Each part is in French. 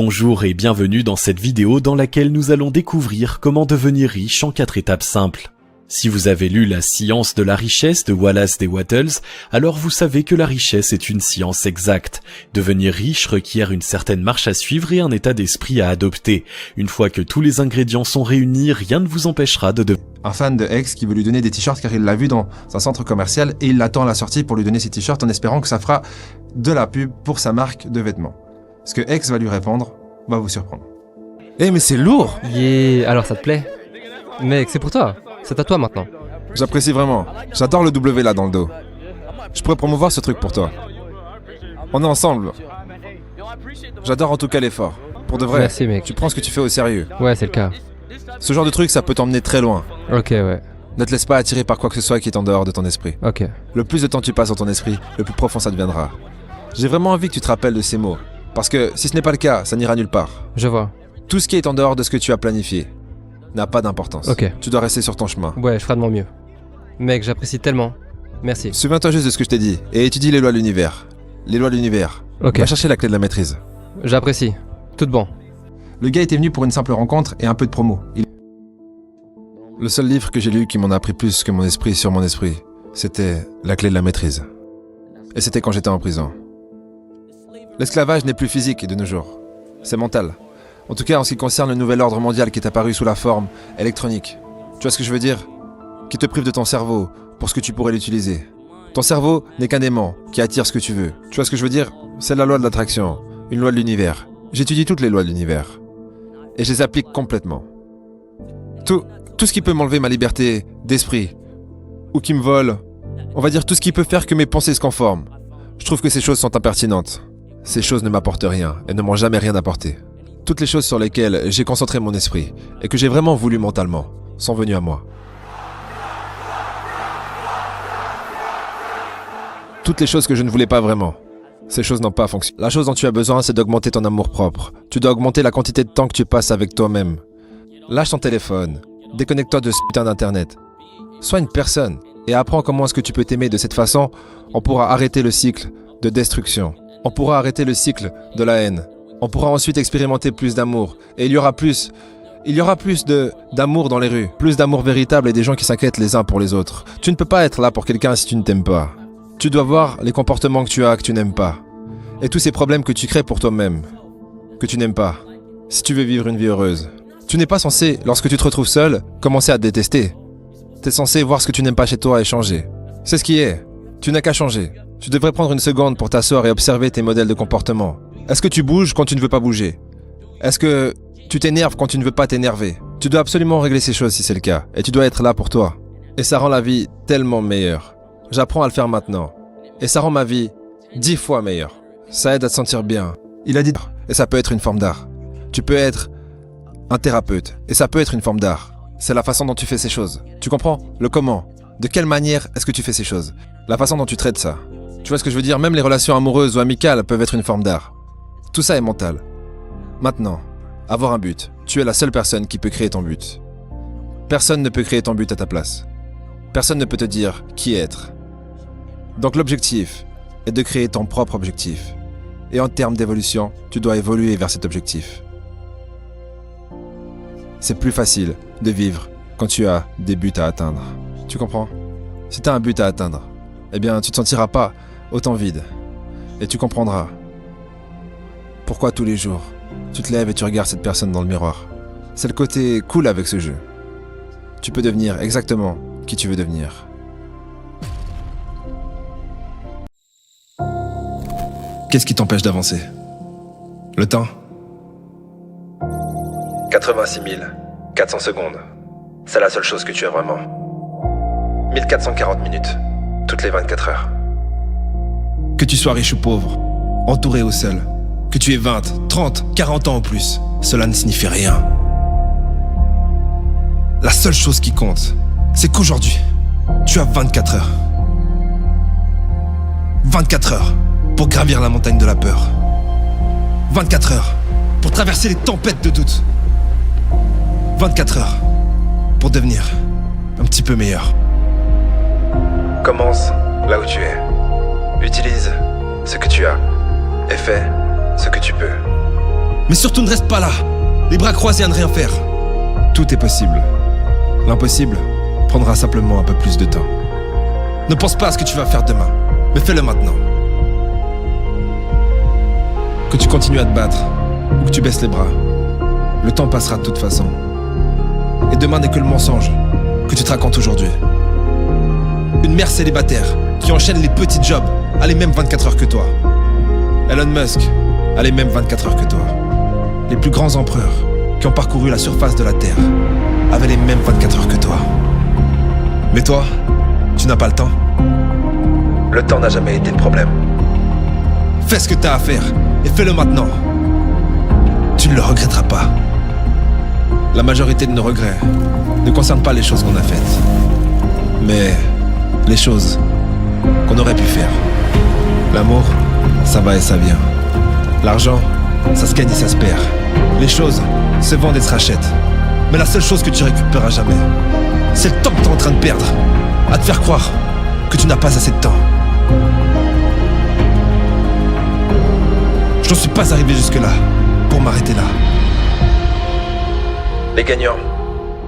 Bonjour et bienvenue dans cette vidéo dans laquelle nous allons découvrir comment devenir riche en 4 étapes simples. Si vous avez lu La science de la richesse de Wallace D. Wattles, alors vous savez que la richesse est une science exacte. Devenir riche requiert une certaine marche à suivre et un état d'esprit à adopter. Une fois que tous les ingrédients sont réunis, rien ne vous empêchera de devenir... Un fan de X qui veut lui donner des t-shirts car il l'a vu dans un centre commercial et il l'attend à la sortie pour lui donner ses t-shirts en espérant que ça fera de la pub pour sa marque de vêtements. Ce que X va lui répondre va vous surprendre. Eh mais c'est lourd! Yeah, alors ça te plaît? Mec, c'est pour toi. C'est à toi maintenant. J'apprécie vraiment. J'adore le W là dans le dos. Je pourrais promouvoir ce truc pour toi. On est ensemble. J'adore en tout cas l'effort. Pour de vrai. Merci mec. Tu prends ce que tu fais au sérieux. Ouais, c'est le cas. Ce genre de truc, ça peut t'emmener très loin. Ok, ouais. Ne te laisse pas attirer par quoi que ce soit qui est en dehors de ton esprit. Ok. Le plus de temps tu passes dans ton esprit, le plus profond ça deviendra. J'ai vraiment envie que tu te rappelles de ces mots. Parce que si ce n'est pas le cas, ça n'ira nulle part. Je vois. Tout ce qui est en dehors de ce que tu as planifié n'a pas d'importance. Ok. Tu dois rester sur ton chemin. Ouais, je ferai de mon mieux. Mec, j'apprécie tellement. Merci. Souviens-toi juste de ce que je t'ai dit et étudie les lois de l'univers. Les lois de l'univers. Ok. Va chercher la clé de la maîtrise. J'apprécie. Tout bon. Le gars était venu pour une simple rencontre et un peu de promo. Le seul livre que j'ai lu qui m'en a appris plus que mon esprit sur mon esprit, c'était La clé de la maîtrise. Et c'était quand j'étais en prison. L'esclavage n'est plus physique de nos jours. C'est mental. En tout cas en ce qui concerne le nouvel ordre mondial qui est apparu sous la forme électronique. Tu vois ce que je veux dire? Qui te prive de ton cerveau pour ce que tu pourrais l'utiliser. Ton cerveau n'est qu'un aimant qui attire ce que tu veux. Tu vois ce que je veux dire? C'est la loi de l'attraction, une loi de l'univers. J'étudie toutes les lois de l'univers. Et je les applique complètement. Tout ce qui peut m'enlever ma liberté d'esprit, ou qui me vole, on va dire tout ce qui peut faire que mes pensées se conforment. Je trouve que ces choses sont impertinentes. Ces choses ne m'apportent rien et ne m'ont jamais rien apporté. Toutes les choses sur lesquelles j'ai concentré mon esprit et que j'ai vraiment voulu mentalement sont venues à moi. Toutes les choses que je ne voulais pas vraiment, ces choses n'ont pas fonctionné. La chose dont tu as besoin, c'est d'augmenter ton amour-propre. Tu dois augmenter la quantité de temps que tu passes avec toi-même. Lâche ton téléphone, déconnecte-toi de ce putain d'internet. Sois une personne et apprends comment est-ce que tu peux t'aimer de cette façon. On pourra arrêter le cycle de destruction. On pourra arrêter le cycle de la haine. On pourra ensuite expérimenter plus d'amour. Et il y aura plus d'amour dans les rues. Plus d'amour véritable et des gens qui s'inquiètent les uns pour les autres. Tu ne peux pas être là pour quelqu'un si tu ne t'aimes pas. Tu dois voir les comportements que tu n'aimes pas. Et tous ces problèmes que tu crées pour toi-même. Que tu n'aimes pas. Si tu veux vivre une vie heureuse. Tu n'es pas censé, lorsque tu te retrouves seul, commencer à te détester. Tu es censé voir ce que tu n'aimes pas chez toi et changer. C'est ce qui est. Tu n'as qu'à changer. Tu devrais prendre une seconde pour t'asseoir et observer tes modèles de comportement. Est-ce que tu bouges quand tu ne veux pas bouger? Est-ce que tu t'énerves quand tu ne veux pas t'énerver? Tu dois absolument régler ces choses si c'est le cas. Et tu dois être là pour toi. Et ça rend la vie tellement meilleure. J'apprends à le faire maintenant. Et ça rend ma vie 10 fois meilleure. Ça aide à te sentir bien. Il a dit, et ça peut être une forme d'art. Tu peux être un thérapeute. Et ça peut être une forme d'art. C'est la façon dont tu fais ces choses. Tu comprends? Le comment. De quelle manière est-ce que tu fais ces choses? La façon dont tu traites ça. Tu vois ce que je veux dire? Même les relations amoureuses ou amicales peuvent être une forme d'art. Tout ça est mental. Maintenant, avoir un but. Tu es la seule personne qui peut créer ton but. Personne ne peut créer ton but à ta place. Personne ne peut te dire qui être. Donc l'objectif est de créer ton propre objectif. Et en termes d'évolution, tu dois évoluer vers cet objectif. C'est plus facile de vivre quand tu as des buts à atteindre. Tu comprends? Si tu as un but à atteindre, eh bien tu te sentiras pas autant vide. Et tu comprendras pourquoi tous les jours, tu te lèves et tu regardes cette personne dans le miroir. C'est le côté cool avec ce jeu. Tu peux devenir exactement qui tu veux devenir. Qu'est-ce qui t'empêche d'avancer? Le temps? 86 400 secondes. C'est la seule chose que tu as vraiment. 1440 minutes, toutes les 24 heures. Que tu sois riche ou pauvre, entouré ou seul, que tu aies 20, 30, 40 ans ou plus, cela ne signifie rien. La seule chose qui compte, c'est qu'aujourd'hui, tu as 24 heures. 24 heures pour gravir la montagne de la peur. 24 heures pour traverser les tempêtes de doute. 24 heures pour devenir un petit peu meilleur. Commence là où tu es. Utilise ce que tu as et fais ce que tu peux. Mais surtout ne reste pas là, les bras croisés à ne rien faire. Tout est possible. L'impossible prendra simplement un peu plus de temps. Ne pense pas à ce que tu vas faire demain, mais fais-le maintenant. Que tu continues à te battre, ou que tu baisses les bras, le temps passera de toute façon. Et demain n'est que le mensonge que tu te racontes aujourd'hui. Une mère célibataire qui enchaîne les petits jobs a les mêmes 24 heures que toi. Elon Musk a les mêmes 24 heures que toi. Les plus grands empereurs qui ont parcouru la surface de la Terre avaient les mêmes 24 heures que toi. Mais toi, tu n'as pas le temps. Le temps n'a jamais été le problème. Fais ce que t'as à faire et fais-le maintenant. Tu ne le regretteras pas. La majorité de nos regrets ne concernent pas les choses qu'on a faites, mais les choses qu'on aurait pu faire. L'amour, ça va et ça vient. L'argent, ça se gagne et ça se perd. Les choses se vendent et se rachètent. Mais la seule chose que tu récupéreras jamais, c'est le temps que t'es en train de perdre à te faire croire que tu n'as pas assez de temps. Je n'en suis pas arrivé jusque-là pour m'arrêter là. Les gagnants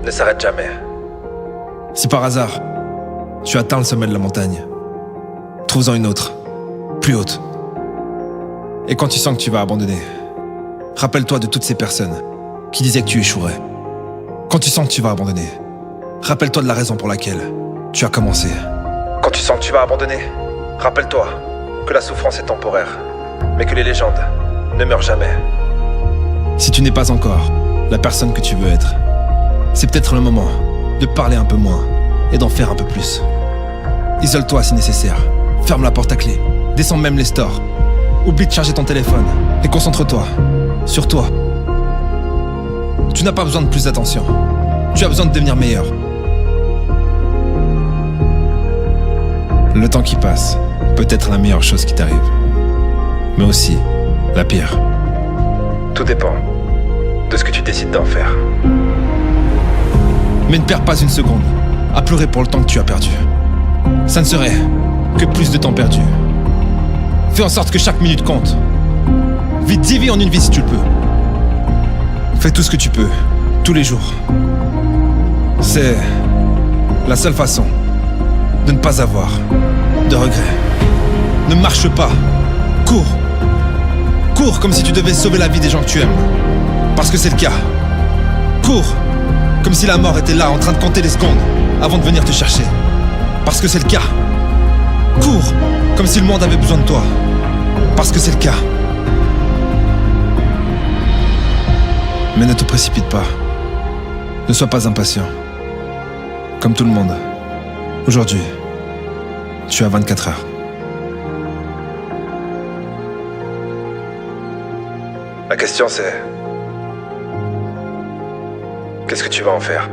ne s'arrêtent jamais. Si par hasard, tu atteins le sommet de la montagne, trouve-en une autre, plus haute. Et quand tu sens que tu vas abandonner, Rappelle-toi de toutes ces personnes qui disaient que tu échouerais. Quand tu sens que tu vas abandonner, rappelle-toi de la raison pour laquelle tu as commencé. quand tu sens que tu vas abandonner, rappelle-toi que la souffrance est temporaire, mais que les légendes ne meurent jamais. Si tu n'es pas encore la personne que tu veux être, c'est peut-être le moment de parler un peu moins et d'en faire un peu plus. Isole-toi si nécessaire, ferme la porte à clé, descends même les stores, oublie de charger ton téléphone et concentre-toi sur toi. Tu n'as pas besoin de plus d'attention, tu as besoin de devenir meilleur. Le temps qui passe peut être la meilleure chose qui t'arrive, mais aussi la pire. Tout dépend de ce que tu décides d'en faire. Mais ne perds pas une seconde à pleurer pour le temps que tu as perdu. Ça ne serait que plus de temps perdu. Fais en sorte que chaque minute compte. Vis 10 vies en une vie si tu le peux. Fais tout ce que tu peux, tous les jours. C'est la seule façon de ne pas avoir de regrets. Ne marche pas, cours. Cours comme si tu devais sauver la vie des gens que tu aimes. Parce que c'est le cas. Cours comme si la mort était là en train de compter les secondes avant de venir te chercher. Parce que c'est le cas. Cours comme si le monde avait besoin de toi. Parce que c'est le cas. Mais ne te précipite pas. Ne sois pas impatient. Comme tout le monde. Aujourd'hui, tu as 24 heures. La question c'est... qu'est-ce que tu vas en faire ?